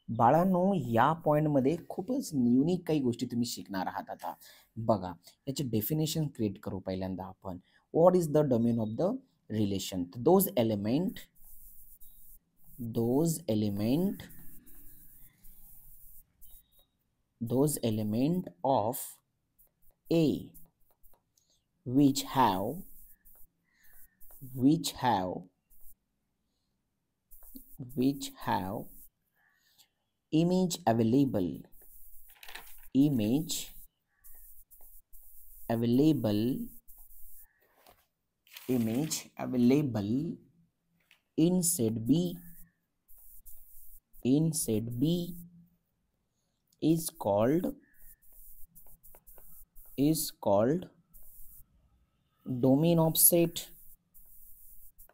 बाळांनो, या पॉईंटमध्ये खूपच युनिक काही गोष्टी तुम्ही शिकणार आहात आता. बघा, याचे डेफिनेशन क्रिएट करू पहिल्यांदा आपण. What is the domain of the relation? Those element of A which have image available in set B is called domain of set.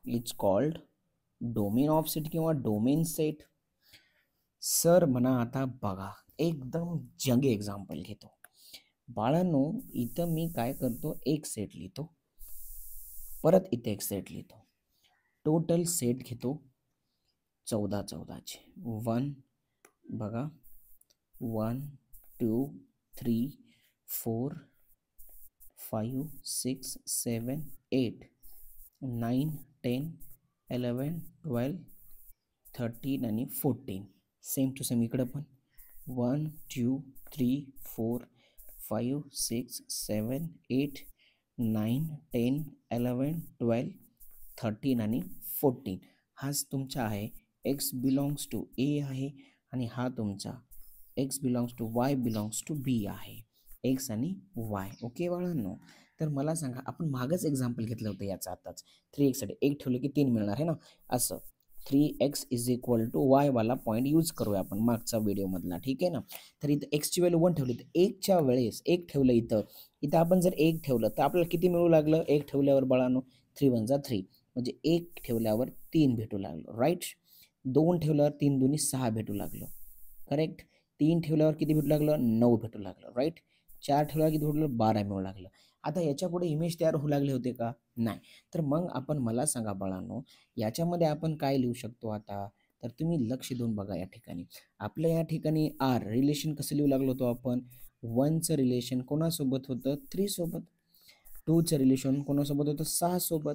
It's called domain of set किंवा domain set. सर म्हणा आता बघा, एकदम जंगी example घेतो. बाळांनो, इथं मी काय करतो, एक सेट लिहितो, परत इथे एक सेट लिहितो, टोटल सेट घेतो 14चे. 1 बघा 1 2 3 4 5 6 7 8 9 10 11 12 13 आणि 14. सेम टू सेम इकडं पण 1 2 3 4 5 6 7 8 9 10 11 12 13 आणि 14. हाच तुमचा आहे x बिलॉंग्स टू A आहे आणि हा तुमचा x belongs to y belongs to B आहे. x आणि y. ओके बाळांनो, तर मला सांगा, आपण मागच एक्झाम्पल घेतलं होतं याचं आताच. 3x साठी 1 ठेवलं की 3 मिळणार आहे ना. असं 3x is equal to y वाला पॉईंट यूज करूया आपण मागचा व्हिडिओमधला. ठीक आहे ना. तर इथं x ची व्हॅल्यू 1 ठेवली, तर 1च्या वेळेस 1 ठेवलं इथं आपण जर 1 ठेवलं तर आपल्याला किती मिळू लागलं? 1 ठेवल्यावर बाळांनो 3 1 जा 3, म्हणजे 1 ठेवल्यावर 3 भेटू लागलं. राईट. 2 ठेवल्यावर 3 2 6 भेटू लागलं. करेक्ट. 3 ठेवल्यावर किती भेटू लागलं? 9 भेटू लागलं. राईट. 4 ठेवल्यावर किती भेटू लागलं? 12 मिळू लागलं. आता याच्या पुढे इमेज तयार होऊ लागले होते का? नाही. तर मग आपण मला सांगा बाळांनो, याच्यामध्ये आपण काय लिहू शकतो आता? तर तुम्ही लक्ष देऊन बघा या ठिकाणी. आपल्या या ठिकाणी आर रिलेशन कसं लिहू लागलो होतो आपण? 1चं रिलेशन कोणासोबत होतं? 3 सोबत. 2चं रिलेशन कोणासोबत होतं? 6 सोबत.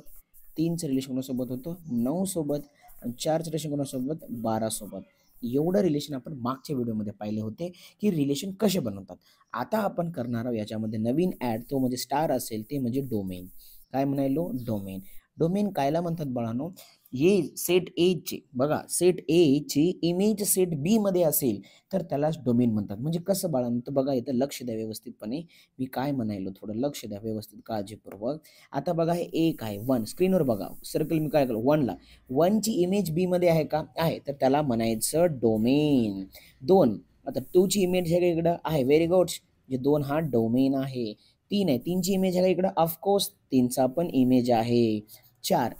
3चं रिलेशन कोणासोबत होतं? 9 सोबत. आणि 4चं रिलेशन कोणासोबत? 12 सोबत. एवढं रिलेशन आपण मागच्या व्हिडिओमध्ये पाहिले होते की रिलेशन कसे बनवतात. आता आपण करणार आहोत याच्यामध्ये नवीन ॲड, तो म्हणजे स्टार असेल, ते म्हणजे डोमेन. काय म्हणायलो? डोमेन. डोमेन कायला म्हणतात बाळांनो? ये सेट ए ची बघा, सेट ए ची इमेज सेट बी मध्ये असेल तर त्यालाच डोमेन म्हणतात. म्हणजे कसं बाळांनो? तर बघा इथं लक्ष द्या व्यवस्थितपणे, मी काय म्हणायलो थोडं लक्ष द्या व्यवस्थित काळजीपूर्वक. आता बघा हे एक आहे 1, स्क्रीनवर बघा सर्कल मी काय केलं 1ला. 1 ची इमेज बी मध्ये आहे का? आहे, तर त्याला म्हणायचं डोमेन. 2 आता 2 ची इमेज आहे का इकडं? आहे. Very good. म्हणजे 2 हा डोमेन आहे. 3 आहे, 3 ची इमेज आहे का इकडं? ऑफकोर्स 3चा पण इमेज आहे. 4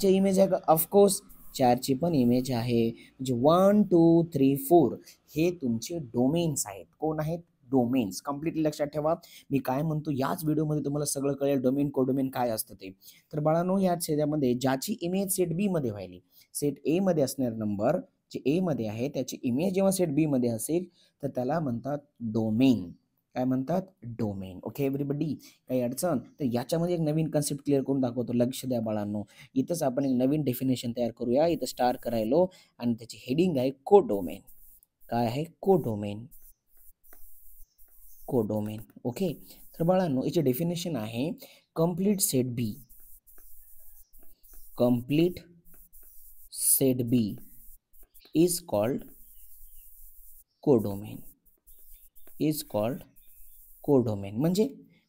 ची इमेज आहे का? ऑफकोर्स 4 ची पण इमेज आहे. म्हणजे 1 2 3 4 हे तुमचे डोमेन्स आहेत. कोण आहेत? डोमेन्स. कम्प्लिटली लक्षात ठेवा. मी काय म्हणतो याच व्हिडिओमध्ये तुम्हाला सगळं कळेल डोमेन कोडोमेन काय असतं ते. तर बाळांनो, या छेदामध्ये ज्याची इमेज सेट बी मध्ये व्हायली, सेट ए मध्ये असणार नंबर जे ए मध्ये आहे त्याची इमेज जेव्हा सेट बी मध्ये असेल तर त्याला म्हणतात डोमेन. काय म्हणतात? डोमेन. ओके एव्हरीबडी, काही अडचण? तर याच्यामध्ये एक नवीन कन्सेप्ट क्लिअर करून दाखवतो. लक्ष द्या बाळांनो. इथंच आपण एक नवीन डेफिनेशन तयार करूया. इथं स्टार करायलो आणि त्याची हेडिंग आहे कोडोमेन. काय आहे? कोडोमेन. कोडोमेन. ओके. तर बाळांनो, याचे डेफिनेशन आहे complete set B. Complete set B is called codomain. म्हणजे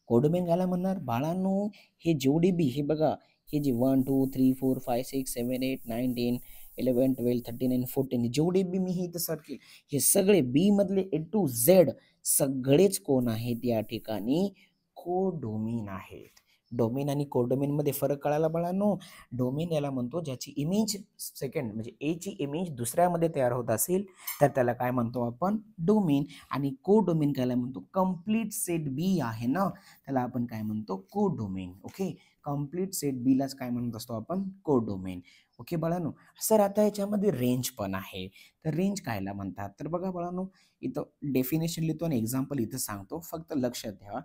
कोडोमेन याला म्हणणार बाळांनो, हे जेवढे बी, हे बघा, हे जे 1 2 3 4 5 6 7 8 9 10 11 12 13 आणि 14 जेवढे बी मी हे इथं सर्च केले, हे सगळे बी मधले A to Z सगळेच कोण आहेत या ठिकाणी? कोडोमेन आहेत. डोमेन आणि कोडोमेन मध्ये फरक कळाला बाळांनो? डोमेन याला म्हणतो ज्याची इमेज सेकंड म्हणजे ए ची इमेज दुसऱ्यामध्ये तयार होत असेल तर त्याला काय म्हणतो आपण? डोमेन. आणि कोडोमेन कायला म्हणतो? कंप्लीट सेट बी आहे ना, त्याला आपण काय म्हणतो? कोडोमेन. ओके. कंप्लीट सेट बी लाच काय म्हणत असतो आपण? कोडोमेन. ओके बाळांनो. सर आता याच्यामध्ये रेंज पण आहे, तर रेंज कायला म्हणतात? तर बघा बाळांनो, इथं डेफिनेशन लिहितो आणि एक्झाम्पल इथं सांगतो, फक्त लक्षात ठेवा.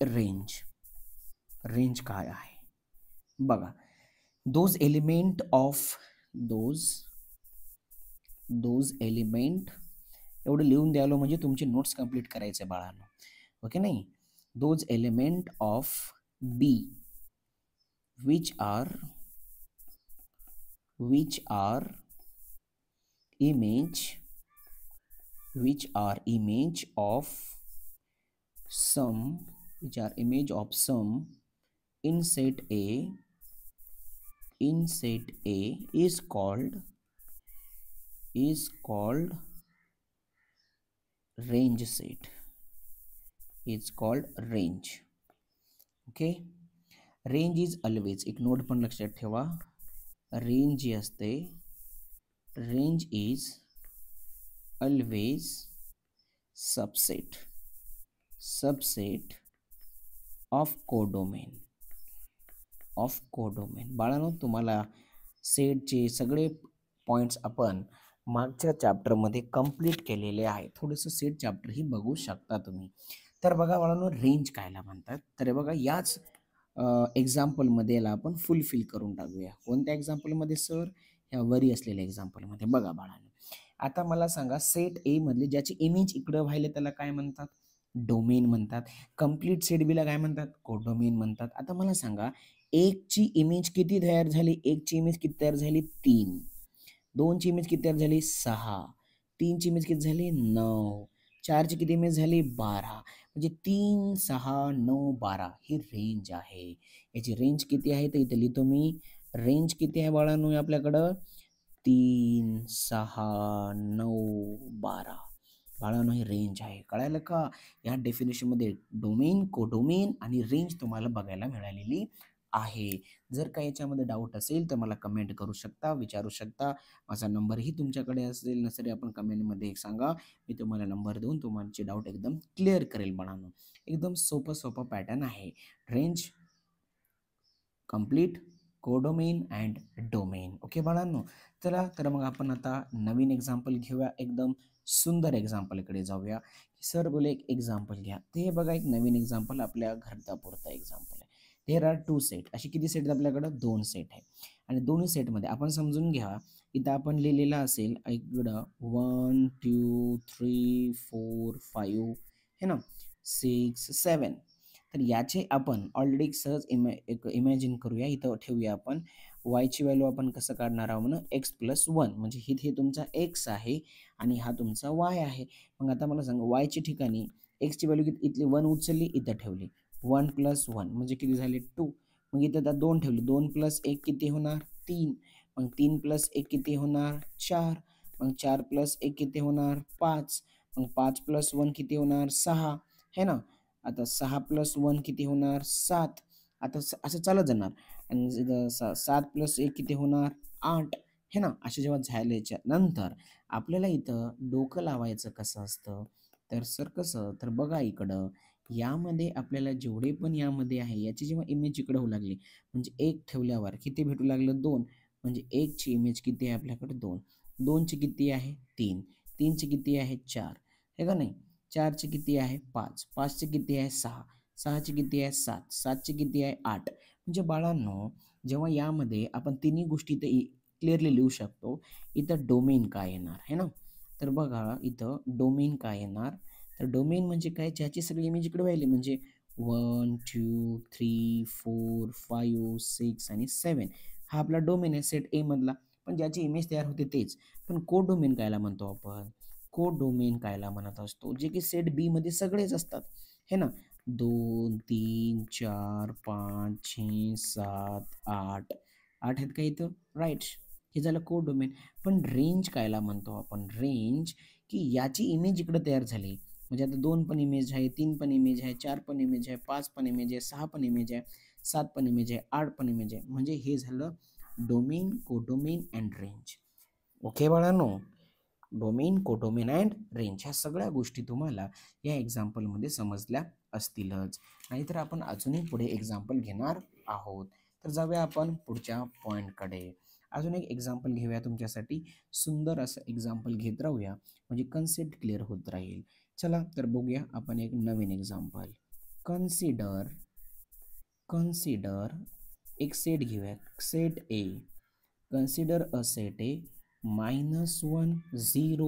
रेंज, रेंज काय आहे बघा. Those element of those element, एवढं लिहून द्यालो म्हणजे तुमची नोट्स कंप्लीट करायचे बाळांनो. ओके नाही. Those element of B which are image of some in set A is called range set. It's called range. Okay. Range is always, एक note पण लक्षात ठेवा, रेंज जी असते, range is always subset of codomain. बाळांनो, तुम्हाला सेटचे सगळे points आपण मागच्या चॅप्टरमध्ये कंप्लीट केलेले आहे. थोडंसं सेट चॅप्टर ही बघू शकता तुम्ही. तर बघा बाळांनो, रेंज कायला म्हणतात? तर बघा याच एक्झाम्पलमध्ये याला आपण फुलफिल करून टाकूया. कोणत्या एक्झाम्पलमध्ये सर? ह्या वरी असलेल्या एक्झाम्पलमध्ये. बघा बाळांनो, आता मला सांगा, सेट ए मधले ज्याची इमेज इकडं व्हायला त्याला काय म्हणतात? डोमेन म्हणतात. कंप्लीट सेट बीला काय म्हणतात? कोडोमेन म्हणतात. आता मला सांगा, एकची इमेज किती तयार झाली? एकची इमेज किती तयार झाली? 3. दोनची इमेज किती तयार झाली? 6. तीनची इमेज किती झाली? 9. चारची किती इमेज झाली? 12. म्हणजे 3, 6, 9, 12 ही रेंज आहे. याची रेंज किती आहे? तर इथे लिहितो मी. रेंज किती आहे बाळांनो आपल्याकडं? 3, 6, 9, 12. बाळांनो ही रेंज आहे. कळायला का? या डेफिनेशनमध्ये डोमेन, कोडोमेन आणि रेंज तुम्हाला बघायला मिळालेली आहे. जर काही याच्यामध्ये डाऊट असेल तर मला कमेंट करू शकता, विचारू शकता. माझा नंबरही तुमच्याकडे असेल नसेल, आपण कमेंटमध्ये सांगा. मी तुम्हाला नंबर देऊन तुमचे डाऊट एकदम क्लिअर करेल बाळांनो. एकदम सोपं पॅटर्न आहे. Range, complete, codomain and domain. Okay बाळांनो. चला तर मग आपण आता नवीन एक्झाम्पल घेऊया. एकदम सुंदर एक्झाम्पलकडे जाऊया. सर बोले एक एक्झाम्पल घ्या. ते बघा, एक नवीन एक्झाम्पल आपल्या घरच्यापुरता एक्झाम्पल आहे. There are 2 set. अशी किती सेट आहेत आपल्याकडं? 2 सेट आहे. आणि दोन्ही सेटमध्ये आपण समजून घ्या, इथं आपण लिहिलेलं असेल इकडं 1 2 3 4 5 हे ना, 6 7. तर याचे आपण ऑलरेडी सहज इमॅजिन करूया. इथं ठेवूया आपण वायची व्हॅल्यू. आपण कसं काढणार आहोत म्हणून? x+1. म्हणजे हे तुमचा x आहे आणि हा तुमचा y आहे. मग आता मला सांगा, वायच्या ठिकाणी एक्सची व्हॅल्यू किती? इथली 1 उचलली, इथं ठेवली. 1 + 1 म्हणजे किती झाले? 2. मग इथं आता 2 ठेवली. 2 + 1 किती होणार? 3. मग 3 + 1 किती होणार? 4. मग 4 + 1 किती होणार? 5. मग 5 + 1 किती होणार? 6 है ना. आता 6 + 1 किती होणार? 7. आता असं चालत जाणार. आणि 7 + 1 किती होणार? 8 हे ना. असे जेव्हा झाल्याच्या नंतर आपल्याला इथं डोकं लावायचं कसं असतं? तर सर कसं? तर बघा इकडं, यामध्ये आपल्याला जेवढे पण यामध्ये आहे याची जेव्हा इमेज इकडं होऊ लागली, म्हणजे 1 ठेवल्यावर किती भेटू लागलं? 2. म्हणजे 1 ची इमेज किती आहे आपल्याकडे? 2. 2 ची किती आहे? 3. 3 ची किती आहे? 4 हे का नाही. 4 ची किती आहे? 5. 5 ची किती आहे? 6. 6 ची किती आहे? 7. 7 ची किती आहे? 8. म्हणजे बाळांनो, जेव्हा यामध्ये आपण तिन्ही गोष्टी इथं क्लिअरली लिहू शकतो. इथं डोमेन काय येणार है ना. तर बघा इथं डोमेन काय येणार? तर डोमेन म्हणजे काय? ज्याची सगळी इमेज इकडे व्हायली, म्हणजे 1 2 3 4 5 6 आणि 7 हा आपला डोमेन आहे सेट ए मधला. पण ज्याची इमेज तयार होते तेच. पण को डोमेन कायला म्हणतो आपण? को डोमेन कायला म्हणत असतो? जे की सेट बी मध्ये सगळेच असतात हे ना. 2 3 4 5 6 7 8 8 आहेत का इथं? राईट. हे झालं को डोमेन. पण रेंज कायला म्हणतो आपण? रेंज की याची इमेज इकडे तयार झाली, म्हणजे आता 2 पण इमेज आहे, 3 पण इमेज आहे, 4 पण इमेज आहे, 5 पण इमेज आहे, 6 पण इमेज आहे, 7 पण इमेज आहे, 8 पण इमेज आहे. म्हणजे हे झालं domain, codomain and range. Okay बाळांनो. डोमेन, कोडोमेन अँड रेंज ह्या सगळ्या गोष्टी तुम्हाला या एक्झाम्पलमध्ये समजल्या असतीलच. नाहीतर आपण अजूनही पुढे एक्झाम्पल घेणार आहोत. तर जाऊया आपण पुढच्या पॉईंटकडे. अजून एक एक्झाम्पल घेऊया तुमच्यासाठी, सुंदर असं एक्झाम्पल घेत राहूया म्हणजे कन्सेप्ट क्लिअर होत राहील. चला तर बघूया आपण एक नवीन एक्झाम्पल. कन्सिडर एक सेट घेऊया, set A. Consider a set ए -1 0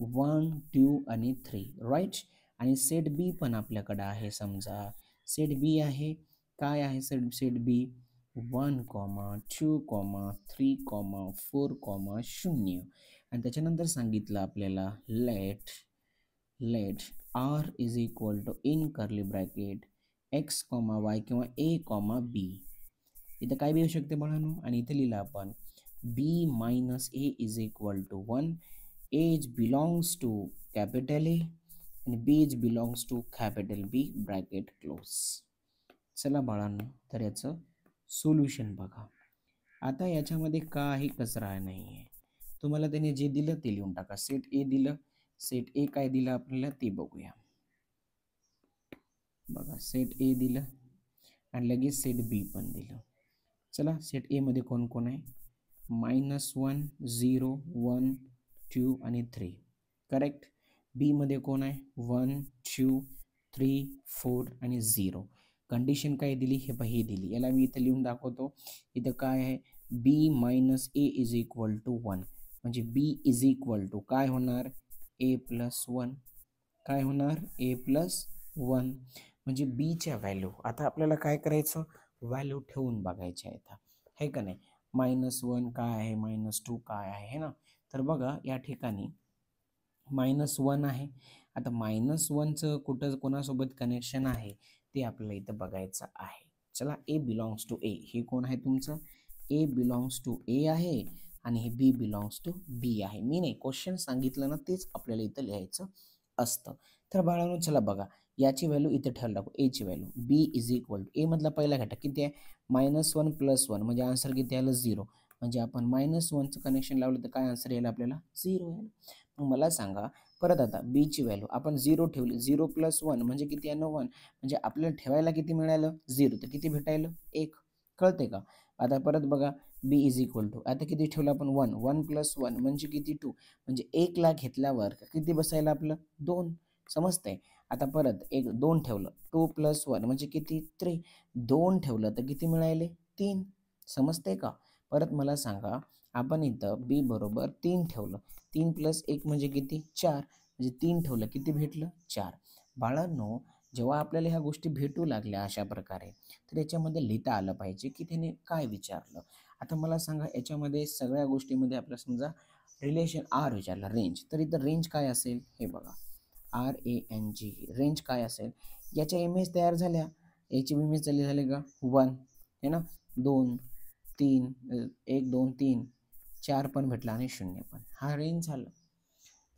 1 2 आणि 3 राईट. आणि सेट बी पण आपल्याकडे आहे. समजा सेट बी आहे. काय आहे सेट बी? 1 2 3 4 0. आणि त्याच्यानंतर सांगितलं आपल्याला let R is equal to in curly bracket x y किंवा ए बी. इथं काय बी येऊ शकते बाळांनो. आणि इथे लिहिलं आपण B minus A is equal to 1. A's belongs to capital A आणि B is belongs to capital B bracket close. चला बाळांनो, तर याचं सोल्युशन बघा. आता याच्यामध्ये काही कचरा नाही आहे. तुम्हाला त्याने जे दिलं ते लिहून टाका. सेट ए दिलं, सेट ए काय दिलं आपल्याला ते बघूया. बघा सेट ए दिलं आणि लगेच सेट बी पण दिलं. चला सेट ए मध्ये कोण कोण आहे? -1 0 1 2 आणि 3 करेक्ट. बी मध्ये कोण आहे? 1 2 3 4 आणि 0. कंडिशन काय दिली? हे दिली. याला मी इथं लिहून दाखवतो. इथं काय आहे? B minus A is equal to 1. म्हणजे बी इज इक्वल टू काय होणार? A plus 1. काय होणार? A plus 1. म्हणजे बीच्या व्हॅल्यू आता आपल्याला काय करायचं? व्हॅल्यू ठेवून बघायच्या आहेत, आहे का नाही? -1 काय आहे? -2 काय आहे ना? तर बघा या ठिकाणी -1 आहे. आता -1चं कुठं कोणासोबत कनेक्शन आहे ते आपल्याला इथं बघायचं आहे. चला ए बिलॉंग्स टू ए. हे कोण आहे तुमचं? ए बिलॉंग्स टू ए आहे आणि हे बी बिलॉंग्स टू बी आहे. मी नाही, क्वेश्चन सांगितलं ना तेच आपल्याला इथं लिहायचं असतं. तर बाळांनो चला बघा, याची व्हॅल्यू इथे ठेवायला टाकू. एची value B is equal to A मधला पहिला घटक किती आहे? -1 + 1 म्हणजे आन्सर किती आलं? 0. म्हणजे आपण -1चं कनेक्शन लावलं तर काय आन्सर येईल आपल्याला? 0 येईल. मग मला सांगा परत आता बीची व्हॅल्यू आपण 0 ठेवली. 0 + 1 म्हणजे किती आहे? 1. म्हणजे आपल्याला ठेवायला किती मिळालं? 0. तर किती भेटायला? 1. कळते का? आता परत बघा बी इज इक्वल टू आता किती ठेवलं आपण? 1. 1 + 1 म्हणजे किती? 2. म्हणजे 1 ला घेतल्यावर किती बसायला आपलं? 2. समजतंय? आता परत 2 ठेवलं. 2 + 1 म्हणजे किती? 3. 2 ठेवलं तर किती मिळाले? 3. समजतंय का? परत मला सांगा आपण इथं बी बरोबर 3 ठेवलं. 3 + 1 म्हणजे किती? 4. म्हणजे 3 ठेवलं किती भेटलं? 4. बाळांनो जेव्हा आपल्याला ह्या गोष्टी भेटू लागल्या अशा प्रकारे तर याच्यामध्ये लिहिता आलं पाहिजे की त्याने काय विचारलं. आता मला सांगा याच्यामध्ये सगळ्या गोष्टीमध्ये आपल्याला समजा रिलेशन आर विचारला, रेंज. तर इथं रेंज काय असेल? हे बघा RANG. रेंज काय असेल? याच्या इमेज तयार झाल्या. याची इमेज झाले का? 1 है ना, 2 3 1 2 3 4 पण भेटला आणि 0 पण. हा रेंज झाला.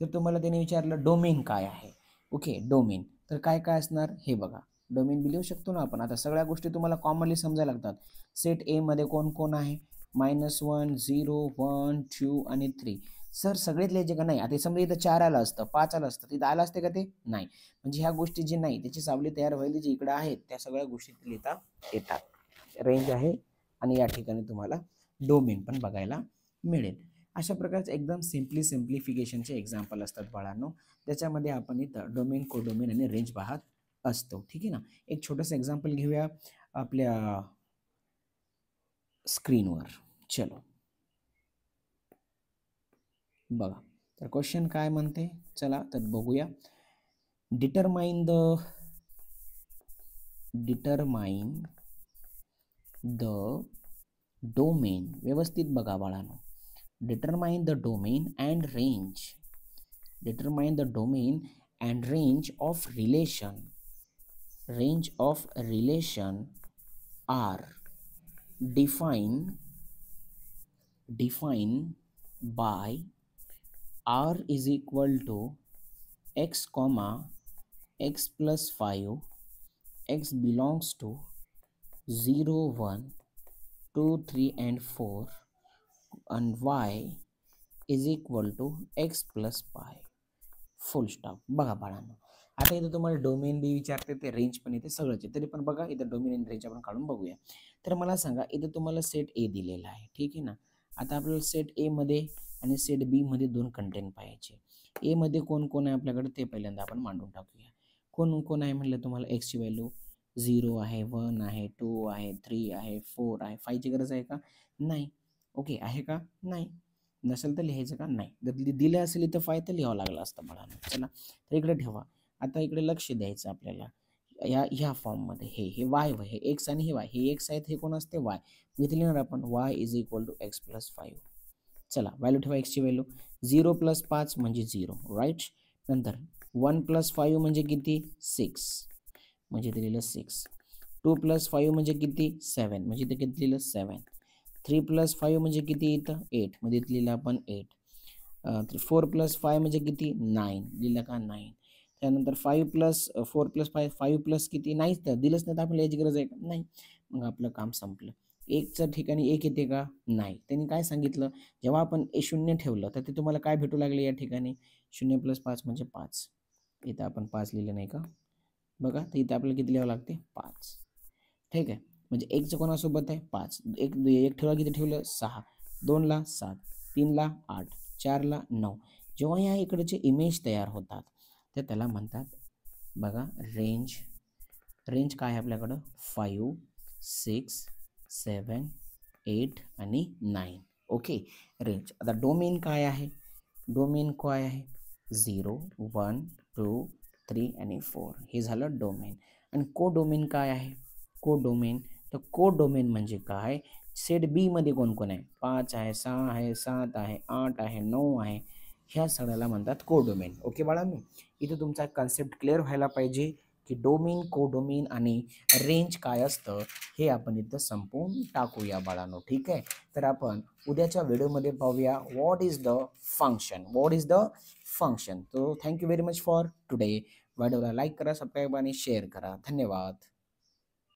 तर तुम्हाला त्याने विचारलं डोमेन काय आहे? Okay domain. तर काय काय असणार? हे बघा डोमेन बी लिहू शकतो ना आपण. आता सगळ्या गोष्टी तुम्हाला कॉमनली समजायला लागतात. सेट ए मध्ये कोण कोण आहे? -1 0 1 2 आणि 3. सर सगळेच लिहायचे का? नाही. आता समजा इथं 4 आलं असतं, 5 आलं असतं, तिथं आलं असते का ते? नाही. म्हणजे ह्या गोष्टी जे नाही त्याची सावली तयार व्हायला जी इकडे आहेत त्या सगळ्या गोष्टी लिहिता येतात. रेंज आहे आणि या ठिकाणी तुम्हाला डोमेन पण बघायला मिळेल. अशा प्रकारचे एकदम सिम्प्लिफिकेशनचे एक्झाम्पल असतात बाळांनो. त्याच्यामध्ये आपण इथं डोमेन, कोडोमेन आणि रेंज पाहत असतो. ठीक आहे ना. एक छोटंसं एक्झाम्पल घेऊया आपल्या स्क्रीनवर. चलो बघा. तर क्वेश्चन काय म्हणते? चला तर बघूया. Determine the domain. व्यवस्थित बघा बाळांनो. Determine the domain and range. Determine the domain and range of relation are defined by r is equal to x comma x plus 5, x belongs to 0 1 2 3 and 4 and y is equal to x plus pi. Full stop. बघा बाळांनो आता इथं तुम्हाला domain बी विचारते, ते range पण येते, सगळंच आहे. तरी पण बघा इथं डोमेन आणि रेंज आपण काढून बघूया. तर मला सांगा इथं तुम्हाला सेट ए दिलेला आहे, ठीक आहे ना. आता आपल्याला सेट ए मध्ये आणि सेट बी मध्ये दोन कंटेंट पाहायचे. ए मध्ये कोण कोण आहे आपल्याकडे ते पहिल्यांदा आपण मांडून टाकूया. कोण कोण आहे म्हटलं तुम्हाला, एक्सची व्हॅल्यू 0 आहे, 1 आहे, 2 आहे, 3 आहे, 4 आहे. 5 ची गरज आहे का? नाही. ओके, आहे का? नाही. नसेल तर लिहायचं का? नाही. जर दिलं असेल इथं 5 तर लिहावं लागलं असतं मला. चला, तर इकडे ठेवा. आता इकडे लक्ष द्यायचं आपल्याला. ह्या फॉर्ममध्ये हे वाय, हे एक्स आणि हे वाय, हे एक्स आहेत, हे कोण असते? वाय. इथे लिहिणार आपण y is equal to x plus 5. चला, व्हॅल्यू ठेवा एक्सची व्हॅल्यू. 0 प्लस 5 म्हणजे 0, राईट. नंतर 1 प्लस 5 म्हणजे किती? 6, म्हणजे इथे लिहिलं 6. 2 प्लस 5 म्हणजे किती? 7, म्हणजे इथे किती लिहिलं? 7. 3 प्लस 5 म्हणजे किती? इथं 8, म्हणजे इथे लिहिलं आपण 8. 4 प्लस 5 म्हणजे किती? 9, लिहिलं का? 9. त्यानंतर 5 प्लस 4 प्लस 5, 5 प्लस किती? नाहीच, तर दिलंच नाही तर आपल्याला याची गरज आहे का? नाही. मग आपलं काम संपलं. एकच्या ठिकाणी एक येते का? नाही. त्यांनी काय सांगितलं, जेव्हा आपण शून्य ठेवलं तर ते तुम्हाला काय भेटू लागले या ठिकाणी? 0 प्लस 5 म्हणजे 5. इथं आपण 5 लिहिलं नाही का? बघा, तर इथं आपल्याला किती लिहावं लागते? 5. ठीक आहे. म्हणजे एकचं कोणासोबत आहे? 5. एक एक ठेवला, किती ठेवलं? 6. 2ला 7, 3ला 8, 4ला 9. जेव्हा या इकडचे इमेज तयार होतात तर त्याला म्हणतात, बघा, रेंज. रेंज काय आहे आपल्याकडं? 5, 6, 7, 8 आणि 9. Okay, range. आता डोमेन काय आहे? डोमेन काय आहे? 0, 1, 2, 3 आणि 4. हे झालं डोमेन. आणि को डोमेन काय आहे? को डोमेन. तर को डोमेन म्हणजे काय? सेट बी मध्ये कोण कोण आहे? 5 आहे, 6 आहे, 7 आहे, 8 आहे, 9 आहे. ह्या सगळ्याला म्हणतात को डोमेन. ओके बाळांनो, इथे तुमचा कन्सेप्ट क्लिअर व्हायला पाहिजे की डोमेन, को डोमेन आणि रेंज काय असतं हे आपण इथं संपवून टाकूया बाळांनो. ठीक आहे. तर आपण उद्याच्या व्हिडिओमध्ये पाहूया what is the function. What is the function. तो thank you very much for today. व्हिडिओला लाईक करा, सबस्क्राईब आणि शेअर करा. धन्यवाद.